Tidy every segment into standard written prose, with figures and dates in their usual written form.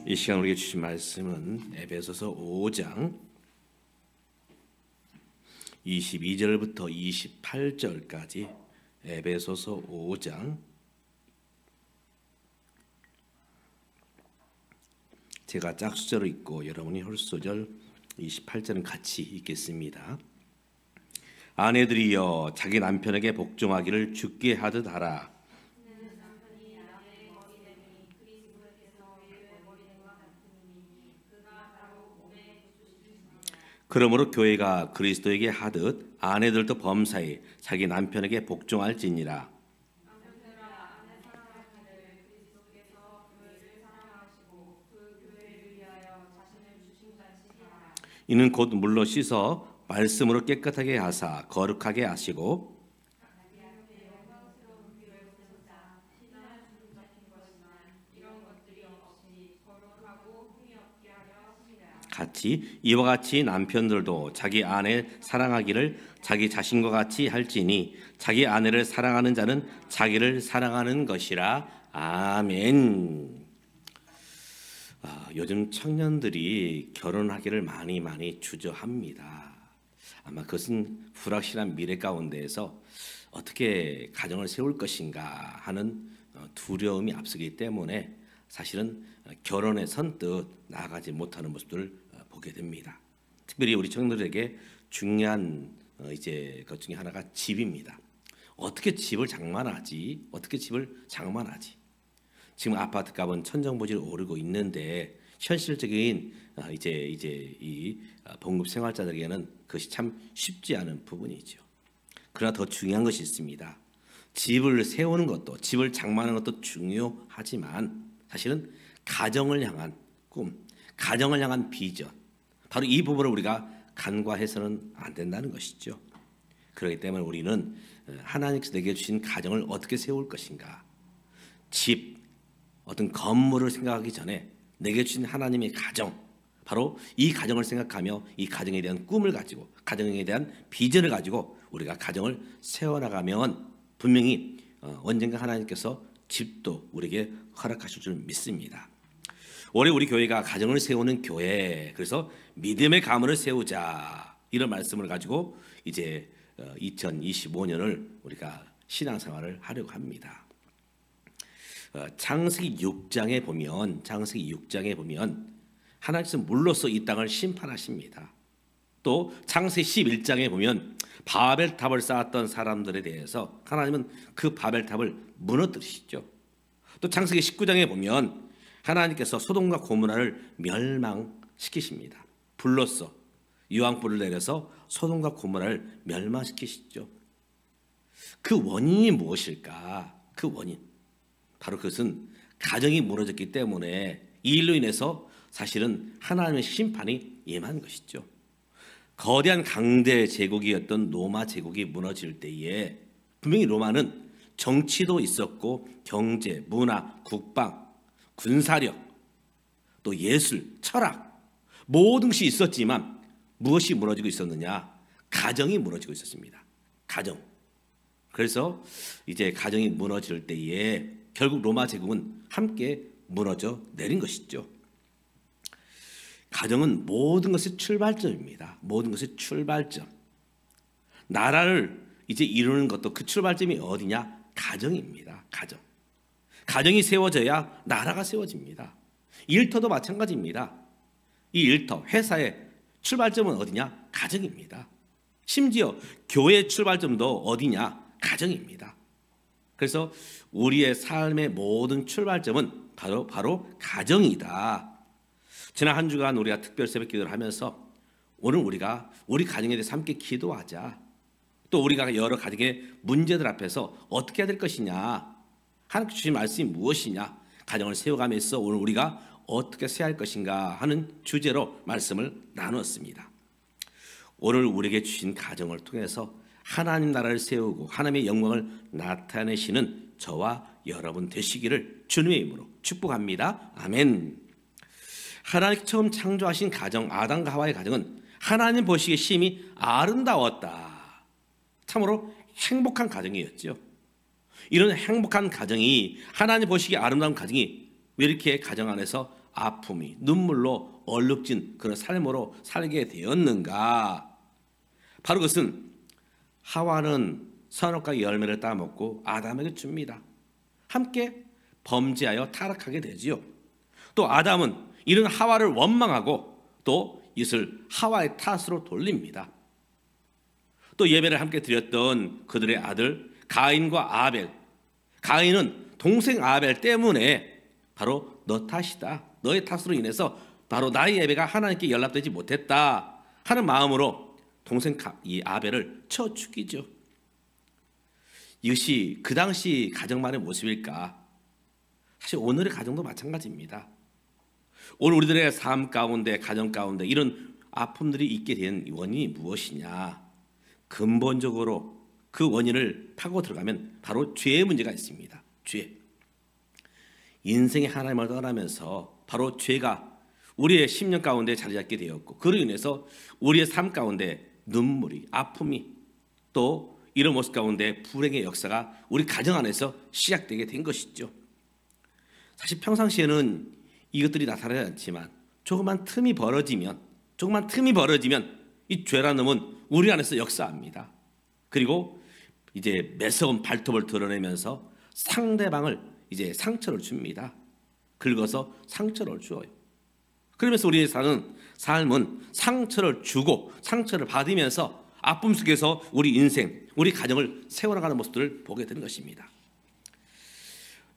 이 시간 우리에게 주신 말씀은 에베소서 5장 22절부터 28절까지 에베소서 5장 제가 짝수절을 읽고 여러분이 홀수절 28절은 같이 읽겠습니다. 아내들이여 자기 남편에게 복종하기를 주께 하듯 하라. 그러므로 교회가 그리스도에게 하듯 아내들도 범사에 자기 남편에게 복종할지니라. 이는 곧 물로 씻어 말씀으로 깨끗하게 하사 거룩하게 하시고 같이 이와 같이 남편들도 자기 아내 사랑하기를 자기 자신과 같이 할지니 자기 아내를 사랑하는 자는 자기를 사랑하는 것이라. 아멘. 요즘 청년들이 결혼하기를 많이 주저합니다. 아마 그것은 불확실한 미래 가운데에서 어떻게 가정을 세울 것인가 하는 두려움이 앞서기 때문에 사실은 결혼에 선뜻 나아가지 못하는 모습들을 보게 됩니다. 특별히 우리 청년들에게 중요한 것 중에 하나가 집입니다. 어떻게 집을 장만하지? 지금 아파트 값은 천정부지를 오르고 있는데 현실적인 이 봉급 생활자들에게는 그것이 참 쉽지 않은 부분이죠. 그러나 더 중요한 것이 있습니다. 집을 세우는 것도, 집을 장만하는 것도 중요하지만 사실은 가정을 향한 꿈, 가정을 향한 비전, 바로 이 부분을 우리가 간과해서는 안 된다는 것이죠. 그렇기 때문에 우리는 하나님께서 내게 주신 가정을 어떻게 세울 것인가, 집, 어떤 건물을 생각하기 전에 내게 주신 하나님의 가정, 바로 이 가정을 생각하며 이 가정에 대한 꿈을 가지고, 가정에 대한 비전을 가지고 우리가 가정을 세워나가면 분명히 언젠가 하나님께서 집도 우리에게 허락하실 줄 믿습니다. 올해 우리 교회가 가정을 세우는 교회, 그래서 믿음의 가문을 세우자, 이런 말씀을 가지고 이제 2025년을 우리가 신앙생활을 하려고 합니다. 창세기 6장에 보면 하나님께서 물로써 이 땅을 심판하십니다. 또 창세기 11장에 보면 바벨탑을 쌓았던 사람들에 대해서 하나님은 그 바벨탑을 무너뜨리시죠. 또 창세기 19장에 보면 하나님께서 소돔과 고모라를 멸망시키십니다. 불로써 유황불을 내려서 소돔과 고모라를 멸망시키시죠. 그 원인이 무엇일까? 그 원인, 바로 그것은 가정이 무너졌기 때문에 이 일로 인해서 사실은 하나님의 심판이 임한 것이죠. 거대한 강대 제국이었던 로마 제국이 무너질 때에 분명히 로마는 정치도 있었고 경제, 문화, 국방, 군사력, 또 예술, 철학, 모든 것이 있었지만 무엇이 무너지고 있었느냐? 가정이 무너지고 있었습니다. 가정. 그래서 이제 가정이 무너질 때에 결국 로마 제국은 함께 무너져 내린 것이죠. 가정은 모든 것의 출발점입니다. 모든 것의 출발점. 나라를 이제 이루는 것도 그 출발점이 어디냐? 가정입니다. 가정. 가정이 세워져야 나라가 세워집니다. 일터도 마찬가지입니다. 이 일터, 회사의 출발점은 어디냐? 가정입니다. 심지어 교회의 출발점도 어디냐? 가정입니다. 그래서 우리의 삶의 모든 출발점은 바로 가정이다. 지난 한 주간 우리가 특별 새벽 기도를 하면서 오늘 우리가 우리 가정에 대해서 함께 기도하자. 또 우리가 여러 가정의 문제들 앞에서 어떻게 해야 될 것이냐, 하나님께 주신 말씀이 무엇이냐, 가정을 세워가면서 오늘 우리가 어떻게 해야 할 것인가 하는 주제로 말씀을 나누었습니다. 오늘 우리에게 주신 가정을 통해서 하나님 나라를 세우고 하나님의 영광을 나타내시는 저와 여러분 되시기를 주님의 이름으로 축복합니다. 아멘. 하나님 처음 창조하신 가정, 아담과 하와의 가정은 하나님 보시기에 심히 아름다웠다. 참으로 행복한 가정이었죠. 이런 행복한 가정이, 하나님 보시기에 아름다운 가정이 왜 이렇게 가정 안에서 아픔이 눈물로 얼룩진 그런 삶으로 살게 되었는가? 바로 그것은 하와는 선악과의 열매를 따먹고 아담에게 줍니다. 함께 범죄하여 타락하게 되지요. 또 아담은 이런 하와를 원망하고 또 이것을 하와의 탓으로 돌립니다. 또 예배를 함께 드렸던 그들의 아들 가인과 아벨, 가인은 동생 아벨 때문에 바로 너 탓이다, 너의 탓으로 인해서 바로 나의 예배가 하나님께 연락되지 못했다 하는 마음으로 동생 이 아벨을 쳐 죽이죠. 이것이 그 당시 가정만의 모습일까? 사실 오늘의 가정도 마찬가지입니다. 오늘 우리들의 삶 가운데, 가정 가운데 이런 아픔들이 있게 된 원인이 무엇이냐? 근본적으로 그 원인을 파고 들어가면 바로 죄의 문제가 있습니다. 죄. 인생의 하나님을 떠나면서 바로 죄가 우리의 심령 가운데 자리 잡게 되었고, 그로 인해서 우리의 삶 가운데 눈물이, 아픔이, 또 이런 모습 가운데 불행의 역사가 우리 가정 안에서 시작되게 된 것이죠. 사실 평상시에는 이것들이 나타나지 않지만 조그만 틈이 벌어지면 이 죄라는 놈은 우리 안에서 역사합니다. 그리고 이제 매서운 발톱을 드러내면서 상대방을 이제 상처를 줍니다. 긁어서 상처를 주어요. 그러면서 우리의 삶은 상처를 주고 상처를 받으면서 아픔 속에서 우리 인생, 우리 가정을 세워나가는 모습들을 보게 되는 것입니다.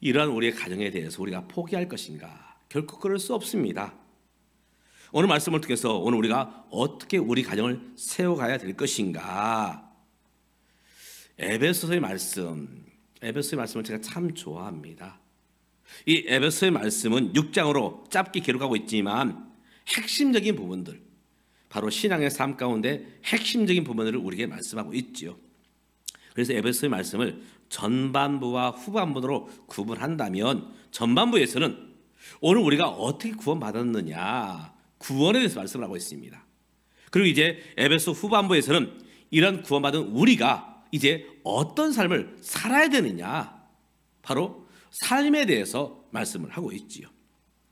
이러한 우리의 가정에 대해서 우리가 포기할 것인가? 결코 그럴 수 없습니다. 오늘 말씀을 통해서 오늘 우리가 어떻게 우리 가정을 세워가야 될 것인가? 에베소서의 말씀을 제가 참 좋아합니다. 이 에베소의 말씀은 6장으로 짧게 기록하고 있지만 핵심적인 부분들, 바로 신앙의 삶 가운데 핵심적인 부분들을 우리에게 말씀하고 있죠. 그래서 에베소의 말씀을 전반부와 후반부로 구분한다면 전반부에서는 오늘 우리가 어떻게 구원받았느냐, 구원에 대해서 말씀을 하고 있습니다. 그리고 이제 에베소 후반부에서는 이런 구원받은 우리가 이제 어떤 삶을 살아야 되느냐, 바로 삶에 대해서 말씀을 하고 있지요.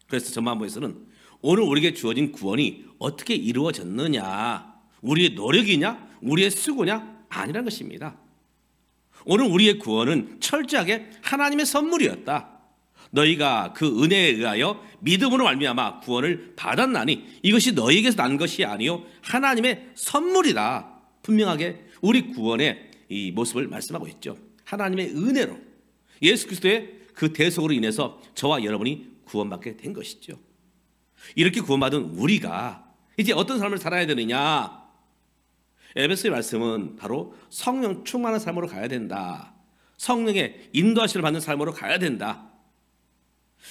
그래서 전반부에서는 오늘 우리에게 주어진 구원이 어떻게 이루어졌느냐, 우리의 노력이냐, 우리의 수고냐, 아니라는 것입니다. 오늘 우리의 구원은 철저하게 하나님의 선물이었다. 너희가 그 은혜에 의하여 믿음으로 말미암아 구원을 받았나니 이것이 너희에게서 난 것이 아니요 하나님의 선물이다. 분명하게 우리 구원의 이 모습을 말씀하고 있죠. 하나님의 은혜로 예수 그리스도의 그 대속으로 인해서 저와 여러분이 구원받게 된 것이죠. 이렇게 구원받은 우리가 이제 어떤 삶을 살아야 되느냐? 에베소의 말씀은 바로 성령 충만한 삶으로 가야 된다. 성령의 인도하심을 받는 삶으로 가야 된다.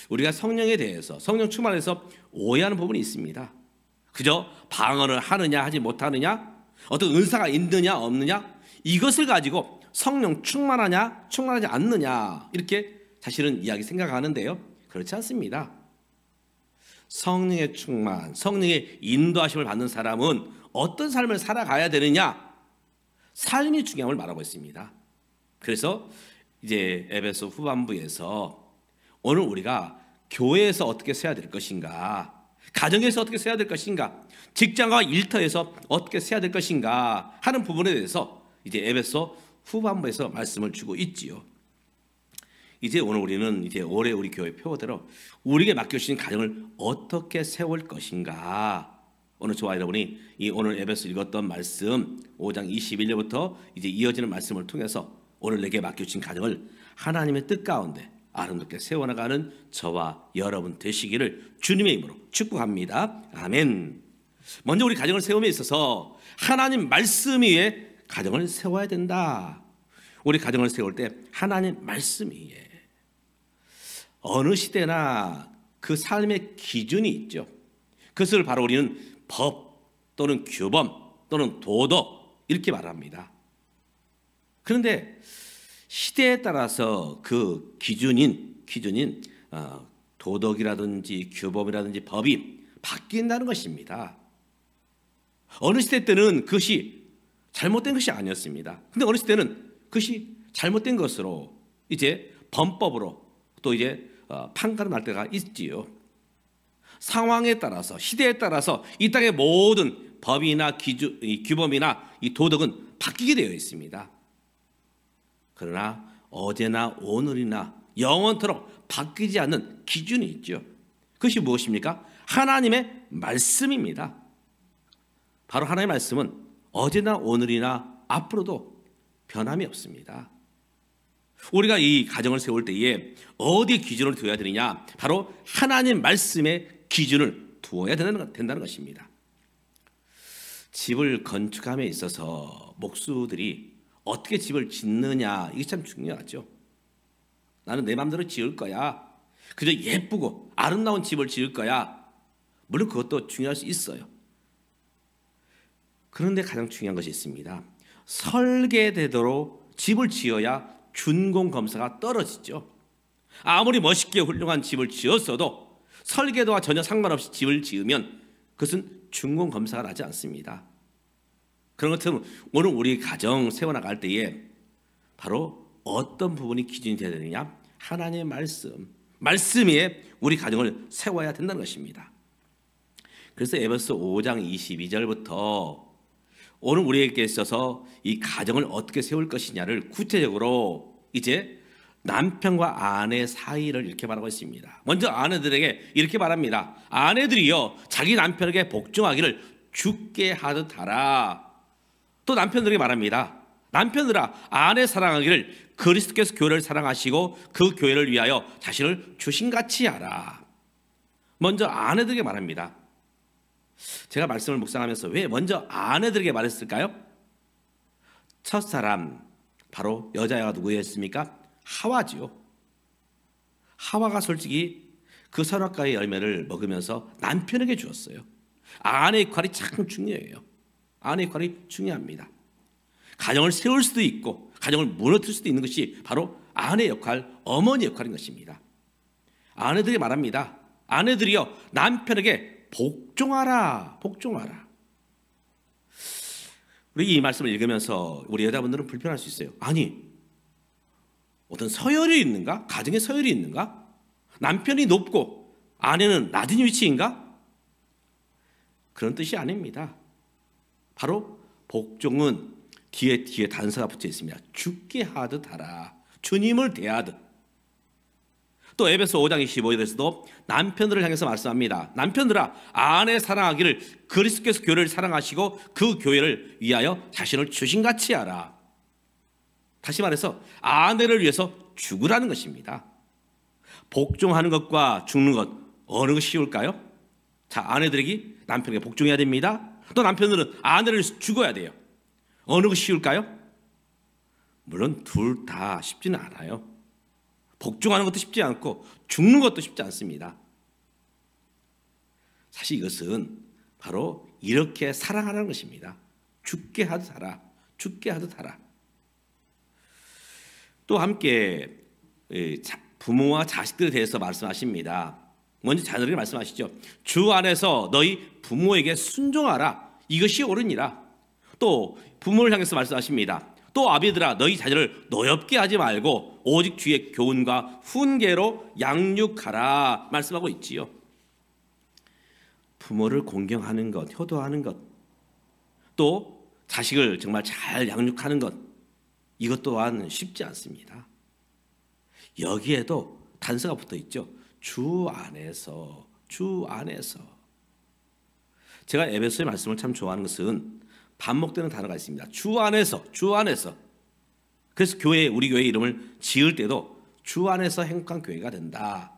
우리가 성령에 대해서, 성령 충만해서 오해하는 부분이 있습니다. 그저 방언을 하느냐 하지 못하느냐, 어떤 은사가 있느냐 없느냐, 이것을 가지고 성령 충만하냐 충만하지 않느냐 이렇게 사실은 이야기 생각하는데요, 그렇지 않습니다. 성령의 충만, 성령의 인도하심을 받는 사람은 어떤 삶을 살아가야 되느냐, 삶이 중요함을 말하고 있습니다. 그래서 이제 에베소 후반부에서 오늘 우리가 교회에서 어떻게 써야 될 것인가, 가정에서 어떻게 써야 될 것인가, 직장과 일터에서 어떻게 써야 될 것인가 하는 부분에 대해서 이제 에베소 후반부에서 말씀을 주고 있지요. 이제 오늘 우리는 이제 올해 우리 교회 표어대로 우리에게 맡겨주신 가정을 어떻게 세울 것인가, 오늘 저와 여러분이 이 오늘 에베소 읽었던 말씀 5장 21절부터 이제 이어지는 말씀을 통해서 오늘 내게 맡겨주신 가정을 하나님의 뜻 가운데 아름답게 세워나가는 저와 여러분 되시기를 주님의 이름으로 축복합니다. 아멘. 먼저 우리 가정을 세움에 있어서 하나님 말씀 위에 가정을 세워야 된다. 우리 가정을 세울 때 하나님 말씀 위에, 어느 시대나 그 삶의 기준이 있죠. 그것을 바로 우리는 법 또는 규범 또는 도덕 이렇게 말합니다. 그런데 시대에 따라서 그 기준인 도덕이라든지 규범이라든지 법이 바뀐다는 것입니다. 어느 시대 때는 그것이 잘못된 것이 아니었습니다. 근데 어느 시대는 그것이 잘못된 것으로 이제 범법으로 또 이제 판가름 날 때가 있지요. 상황에 따라서, 시대에 따라서 이 땅의 모든 법이나 규범이나 이 도덕은 바뀌게 되어 있습니다. 그러나 어제나 오늘이나 영원토록 바뀌지 않는 기준이 있죠. 그것이 무엇입니까? 하나님의 말씀입니다. 바로 하나님의 말씀은 어제나 오늘이나 앞으로도 변함이 없습니다. 우리가 이 가정을 세울 때에 어디에 기준을 두어야 되느냐? 바로 하나님 말씀의 기준을 두어야 된다는 것입니다. 집을 건축함에 있어서 목수들이 어떻게 집을 짓느냐, 이게 참 중요하죠. 나는 내 마음대로 지을 거야. 그저 예쁘고 아름다운 집을 지을 거야. 물론 그것도 중요할 수 있어요. 그런데 가장 중요한 것이 있습니다. 설계대로 집을 지어야 준공검사가 떨어지죠. 아무리 멋있게 훌륭한 집을 지었어도 설계도와 전혀 상관없이 집을 지으면 그것은 준공검사가 나지 않습니다. 그런 것처럼 오늘 우리 가정 세워나갈 때에 바로 어떤 부분이 기준이 되어야 되느냐? 하나님의 말씀 위에 우리 가정을 세워야 된다는 것입니다. 그래서 에베소 5장 22절부터 오늘 우리에게 있어서 이 가정을 어떻게 세울 것이냐를 구체적으로 이제 남편과 아내 사이를 이렇게 말하고 있습니다. 먼저 아내들에게 이렇게 말합니다. 아내들이여 자기 남편에게 복종하기를 주께 하듯 하라. 또 남편들에게 말합니다. 남편들아 아내 사랑하기를 그리스도께서 교회를 사랑하시고 그 교회를 위하여 자신을 주신같이 하라. 먼저 아내들에게 말합니다. 제가 말씀을 묵상하면서 왜 먼저 아내들에게 말했을까요? 첫사람 바로 여자가 누구였습니까? 하와지요. 하와가 솔직히 그 선악과의 열매를 먹으면서 남편에게 주었어요. 아내의 역할이 참 중요해요. 아내의 역할이 중요합니다. 가정을 세울 수도 있고 가정을 무너뜨릴 수도 있는 것이 바로 아내의 역할, 어머니의 역할인 것입니다. 아내들이 말합니다. 아내들이여 남편에게 복종하라. 복종하라. 우리 이 말씀을 읽으면서 우리 여자분들은 불편할 수 있어요. 아니 어떤 서열이 있는가? 가정에 서열이 있는가? 남편이 높고 아내는 낮은 위치인가? 그런 뜻이 아닙니다. 바로 복종은 뒤에 단서가 붙여 있습니다. 주께 하듯 하라. 주님을 대하듯. 또 에베소 5장 25절에서도 남편들을 향해서 말씀합니다. 남편들아 아내 사랑하기를 그리스도께서 교회를 사랑하시고 그 교회를 위하여 자신을 주신같이 하라. 다시 말해서 아내를 위해서 죽으라는 것입니다. 복종하는 것과 죽는 것 어느 것이 쉬울까요? 자, 아내들에게 남편에게 복종해야 됩니다. 또 남편들은 아내를 위해서 죽어야 돼요. 어느 것이 쉬울까요? 물론 둘 다 쉽지는 않아요. 복종하는 것도 쉽지 않고 죽는 것도 쉽지 않습니다. 사실 이것은 바로 이렇게 사랑하라는 것입니다. 죽게 하듯 하라. 죽게 하듯 하라. 또 함께 부모와 자식들에 대해서 말씀하십니다. 먼저 자녀들에게 말씀하시죠. 주 안에서 너희 부모에게 순종하라. 이것이 옳으니라. 또 부모를 향해서 말씀하십니다. 또 아비들아 너희 자녀를 노엽게 하지 말고 오직 주의 교훈과 훈계로 양육하라 말씀하고 있지요. 부모를 공경하는 것, 효도하는 것, 또 자식을 정말 잘 양육하는 것, 이것 또한 쉽지 않습니다. 여기에도 단서가 붙어 있죠. 주 안에서, 주 안에서. 제가 에베소의 말씀을 참 좋아하는 것은 반복되는 단어가 있습니다. 주 안에서, 주 안에서. 그래서 우리 교회 이름을 지을 때도 주 안에서 행복한 교회가 된다.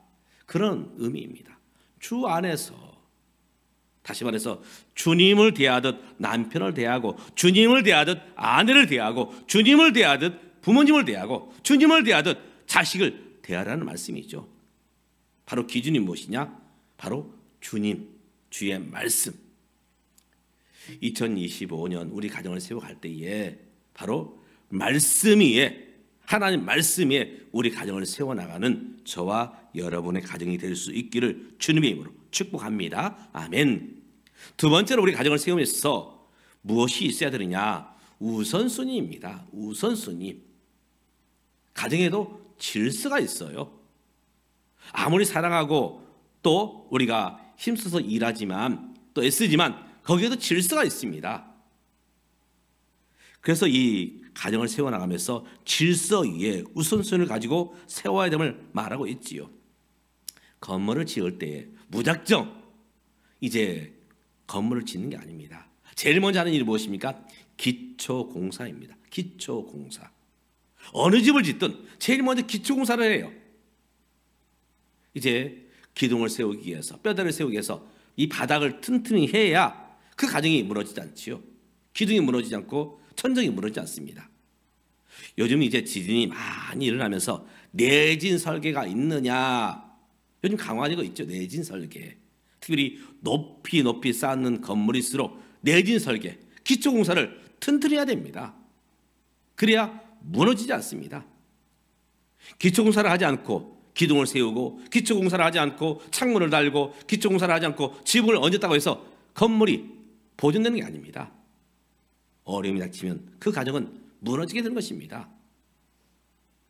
그런 의미입니다. 주 안에서. 다시 말해서 주님을 대하듯 남편을 대하고 주님을 대하듯 아내를 대하고 주님을 대하듯 부모님을 대하고 주님을 대하듯 자식을 대하라는 말씀이죠. 바로 기준이 무엇이냐? 바로 주님, 주의 말씀. 2025년 우리 가정을 세워갈 때에 바로 말씀 위에 하나님 말씀 위에 우리 가정을 세워나가는 저와 여러분의 가정이 될 수 있기를 주님의 이름으로 축복합니다. 아멘. 두 번째로 우리 가정을 세우면서 무엇이 있어야 되느냐? 우선순위입니다. 우선순위. 가정에도 질서가 있어요. 아무리 사랑하고 또 우리가 힘써서 일하지만 또 애쓰지만 거기에도 질서가 있습니다. 그래서 이 가정을 세워나가면서 질서 위에 우선순위를 가지고 세워야 됨을 말하고 있지요. 건물을 지을 때에 무작정 이제 건물을 짓는 게 아닙니다. 제일 먼저 하는 일이 무엇입니까? 기초공사입니다. 기초공사. 어느 집을 짓든 제일 먼저 기초공사를 해요. 이제 기둥을 세우기 위해서, 뼈대를 세우기 위해서 이 바닥을 튼튼히 해야 그 가정이 무너지지 않지요. 기둥이 무너지지 않고 천정이 무너지지 않습니다. 요즘 이제 지진이 많이 일어나면서 내진 설계가 있느냐, 요즘 강화되고 있죠. 내진 설계. 특별히 높이 쌓는 건물일수록 내진 설계, 기초공사를 튼튼히 해야 됩니다. 그래야 무너지지 않습니다. 기초공사를 하지 않고 기둥을 세우고 기초공사를 하지 않고 창문을 달고 기초공사를 하지 않고 지붕을 얹었다고 해서 건물이 보존되는 게 아닙니다. 어려움이 닥치면 그 가정은 무너지게 되는 것입니다.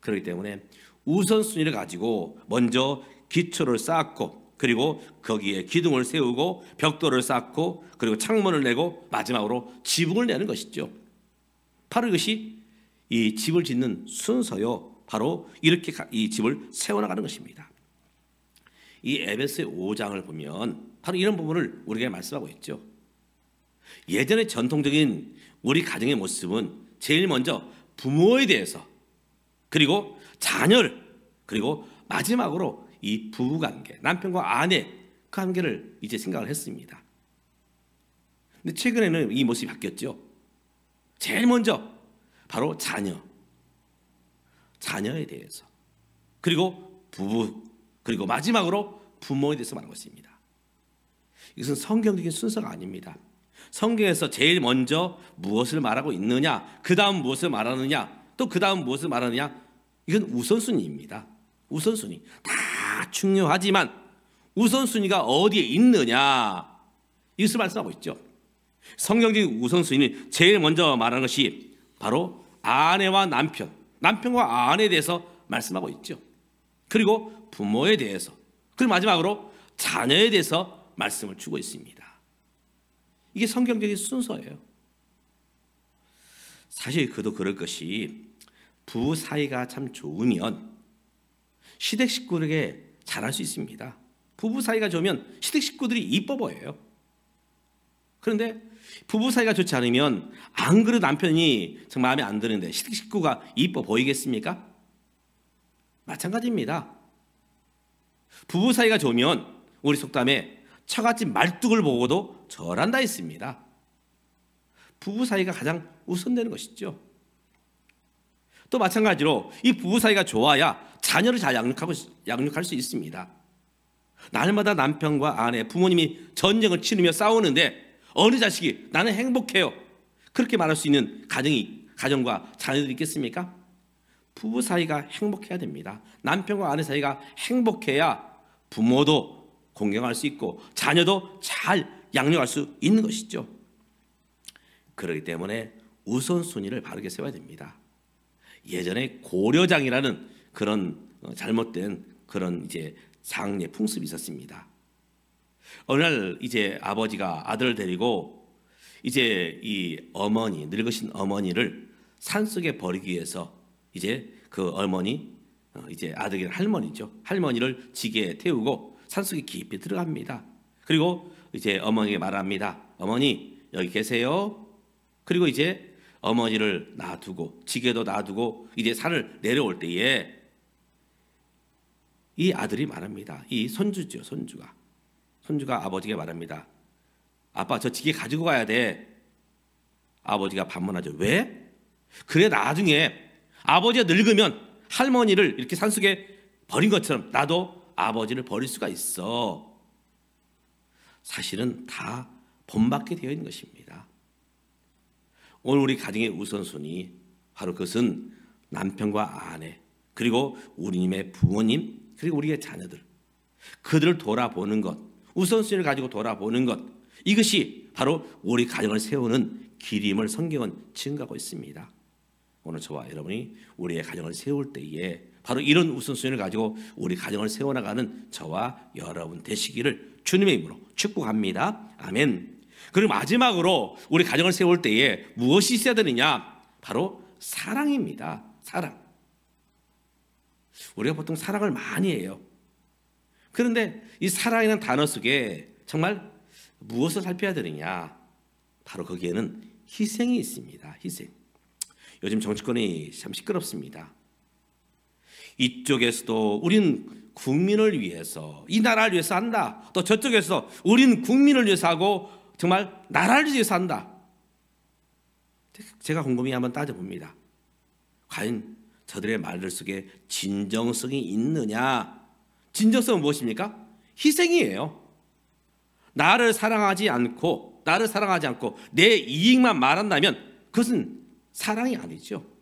그렇기 때문에 우선순위를 가지고 먼저 기초를 쌓고 그리고 거기에 기둥을 세우고 벽돌을 쌓고 그리고 창문을 내고 마지막으로 지붕을 내는 것이죠. 바로 이것이 이 집을 짓는 순서요. 바로 이렇게 이 집을 세워나가는 것입니다. 이 에베소의 5장을 보면 바로 이런 부분을 우리가 말씀하고 있죠. 예전의 전통적인 우리 가정의 모습은 제일 먼저 부모에 대해서 그리고 자녀를 그리고 마지막으로 이 부부관계, 남편과 아내 그 관계를 이제 생각을 했습니다. 근데 최근에는 이 모습이 바뀌었죠. 제일 먼저 바로 자녀에 대해서 그리고 부부 그리고 마지막으로 부모에 대해서 말하는 것입니다. 이것은 성경적인 순서가 아닙니다. 성경에서 제일 먼저 무엇을 말하고 있느냐, 그 다음 무엇을 말하느냐, 또 그 다음 무엇을 말하느냐, 이건 우선순위입니다. 우선순위 다 중요하지만 우선순위가 어디에 있느냐, 이것을 말씀하고 있죠. 성경적인 우선순위는 제일 먼저 말하는 것이 바로 아내와 남편, 남편과 아내에 대해서 말씀하고 있죠. 그리고 부모에 대해서, 그리고 마지막으로 자녀에 대해서 말씀을 주고 있습니다. 이게 성경적인 순서예요. 사실 그도 그럴 것이 부부 사이가 참 좋으면 시댁 식구에게 잘할 수 있습니다. 부부 사이가 좋으면 시댁 식구들이 이뻐 보여요. 그런데 부부 사이가 좋지 않으면 안 그래도 남편이 정 마음에 안 드는데 시댁 식구가 이뻐 보이겠습니까? 마찬가지입니다. 부부 사이가 좋으면 우리 속담에 처갓집 말뚝을 보고도 절한다 했습니다. 부부 사이가 가장 우선되는 것이죠. 또 마찬가지로 이 부부 사이가 좋아야 자녀를 잘 양육할 수 있습니다. 날마다 남편과 아내, 부모님이 전쟁을 치르며 싸우는데 어느 자식이 나는 행복해요, 그렇게 말할 수 있는 가정과 자녀들이 있겠습니까? 부부 사이가 행복해야 됩니다. 남편과 아내 사이가 행복해야 부모도 공경할 수 있고 자녀도 잘 양육할 수 있는 것이죠. 그렇기 때문에 우선순위를 바르게 세워야 됩니다. 예전에 고려장이라는 그런 잘못된 그런 이제 장례 풍습이 있었습니다. 어느 날 이제 아버지가 아들을 데리고 이제 이 어머니, 늙으신 어머니를 산속에 버리기 위해서 이제 그 어머니, 이제 아들이 할머니죠. 할머니를 지게에 태우고 산속에 깊이 들어갑니다. 그리고 이제 어머니에게 말합니다. 어머니 여기 계세요. 그리고 이제 어머니를 놔두고 지게도 놔두고 이제 산을 내려올 때에 이 아들이 말합니다. 이 손주죠. 손주가 아버지에게 말합니다. 아빠 저 지게 가지고 가야 돼. 아버지가 반문하죠. 왜? 그래 나중에 아버지가 늙으면 할머니를 이렇게 산속에 버린 것처럼 나도 아버지를 버릴 수가 있어. 사실은 다 본받게 되어 있는 것입니다. 오늘 우리 가정의 우선순위 바로 그것은 남편과 아내 그리고 우리님의 부모님 그리고 우리의 자녀들, 그들을 돌아보는 것, 우선순위를 가지고 돌아보는 것, 이것이 바로 우리 가정을 세우는 길임을 성경은 증거하고 있습니다. 오늘 저와 여러분이 우리의 가정을 세울 때에 바로 이런 우선순위를 가지고 우리 가정을 세워나가는 저와 여러분 되시기를 주님의 이름으로 축복합니다. 아멘. 그리고 마지막으로 우리 가정을 세울 때에 무엇이 있어야 되느냐? 바로 사랑입니다. 사랑. 우리가 보통 사랑을 많이 해요. 그런데 이 사랑이라는 단어 속에 정말 무엇을 살펴야 되느냐? 바로 거기에는 희생이 있습니다. 희생. 요즘 정치권이 참 시끄럽습니다. 이쪽에서도 우린 국민을 위해서, 이 나라를 위해서 한다. 또 저쪽에서 우린 국민을 위해서 하고 정말 나라를 위해서 한다. 제가 곰곰이 한번 따져봅니다. 과연 저들의 말들 속에 진정성이 있느냐? 진정성은 무엇입니까? 희생이에요. 나를 사랑하지 않고 내 이익만 말한다면 그것은 사랑이 아니죠.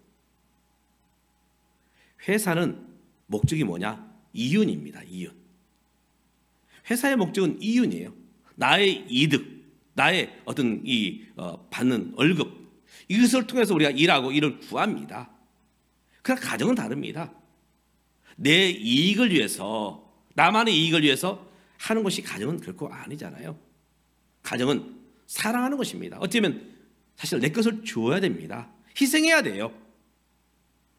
회사는 목적이 뭐냐? 이윤입니다. 이윤. 회사의 목적은 이윤이에요. 나의 이득, 나의 어떤 받는 월급, 이것을 통해서 우리가 일하고 이를 구합니다. 그러나 가정은 다릅니다. 내 이익을 위해서, 나만의 이익을 위해서 하는 것이 가정은 결코 아니잖아요. 가정은 사랑하는 것입니다. 어쩌면 사실 내 것을 줘야 됩니다. 희생해야 돼요.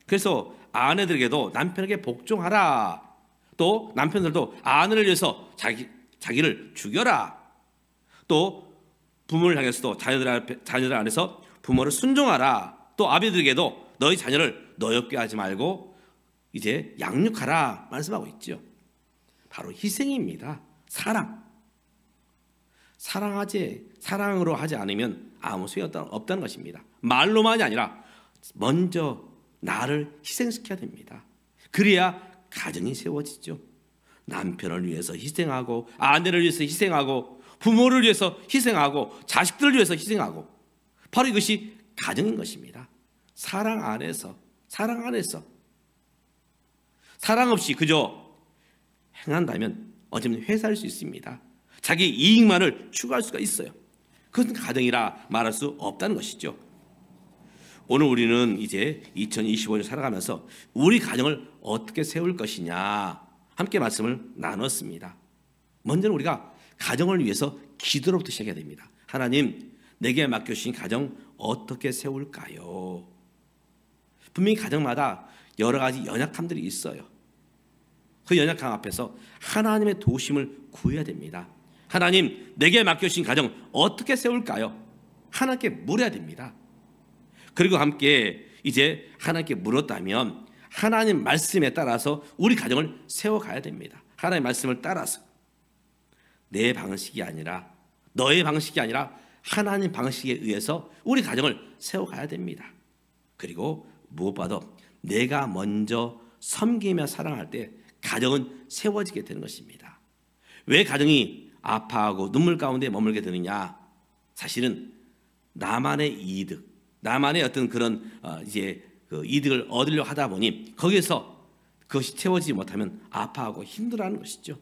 그래서 아내들에게도 남편에게 복종하라. 또 남편들도 아내를 위해서 자기를 죽여라. 또 부모를 향해서도 자녀들 안에서 부모를 순종하라. 또 아비들에게도 너희 자녀를 너엽게 하지 말고 이제 양육하라 말씀하고 있죠. 바로 희생입니다. 사랑. 사랑으로 하지 않으면 아무 소용이 없다는 것입니다. 말로만이 아니라 먼저 나를 희생시켜야 됩니다. 그래야 가정이 세워지죠. 남편을 위해서 희생하고, 아내를 위해서 희생하고, 부모를 위해서 희생하고, 자식들을 위해서 희생하고, 바로 이것이 가정인 것입니다. 사랑 안에서 사랑 없이 그저 행한다면 어쩌면 회사일 수 있습니다. 자기 이익만을 추구할 수가 있어요. 그것은 가정이라 말할 수 없다는 것이죠. 오늘 우리는 이제 2025년 살아가면서 우리 가정을 어떻게 세울 것이냐 함께 말씀을 나눴습니다. 먼저는 우리가 가정을 위해서 기도로부터 시작해야 됩니다. 하나님, 내게 맡겨주신 가정 어떻게 세울까요? 분명히 가정마다 여러 가지 연약함들이 있어요. 그 연약함 앞에서 하나님의 도우심을 구해야 됩니다. 하나님, 내게 맡겨주신 가정 어떻게 세울까요? 하나님께 물어야 됩니다. 그리고 함께 이제 하나님께 물었다면 하나님 말씀에 따라서 우리 가정을 세워가야 됩니다. 하나님의 말씀을 따라서 내 방식이 아니라, 너의 방식이 아니라 하나님 방식에 의해서 우리 가정을 세워가야 됩니다. 그리고 무엇보다도 내가 먼저 섬기며 사랑할 때 가정은 세워지게 되는 것입니다. 왜 가정이 아파하고 눈물 가운데 머물게 되느냐? 사실은 나만의 이득, 나만의 어떤 그런 이득을 얻으려고 하다 보니 거기에서 그것이 채워지지 못하면 아파하고 힘들어하는 것이죠.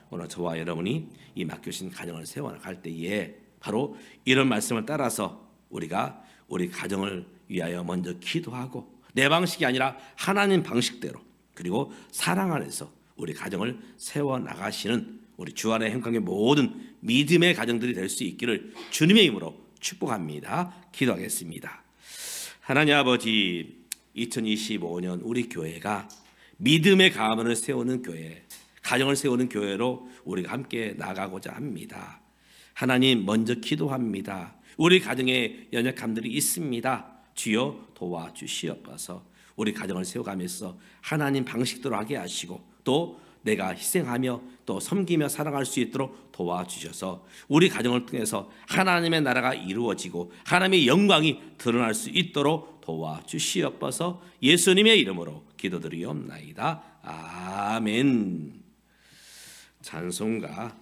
오늘 저와 여러분이 이 맡겨진 가정을 세워나갈 때에 바로 이런 말씀을 따라서 우리가 우리 가정을 위하여 먼저 기도하고 내 방식이 아니라 하나님 방식대로 그리고 사랑 안에서 우리 가정을 세워나가시는 우리 주 안의 행복의 모든 믿음의 가정들이 될 수 있기를 주님의 이름으로 축복합니다. 기도하겠습니다. 하나님 아버지, 2025년 우리 교회가 믿음의 가문을 세우는 교회, 가정을 세우는 교회로 우리가 함께 나가고자 합니다. 하나님, 먼저 기도합니다. 우리 가정에 연약함들이 있습니다. 주여 도와주시옵소서. 우리 가정을 세워가면서 하나님 방식대로 하게 하시고 또 내가 희생하며 또 섬기며 살아갈 수 있도록 도와주셔서 우리 가정을 통해서 하나님의 나라가 이루어지고 하나님의 영광이 드러날 수 있도록 도와주시옵소서. 예수님의 이름으로 기도드리옵나이다. 아멘. 찬송가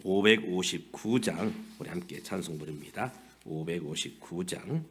559장 우리 함께 찬송 부릅니다. 559장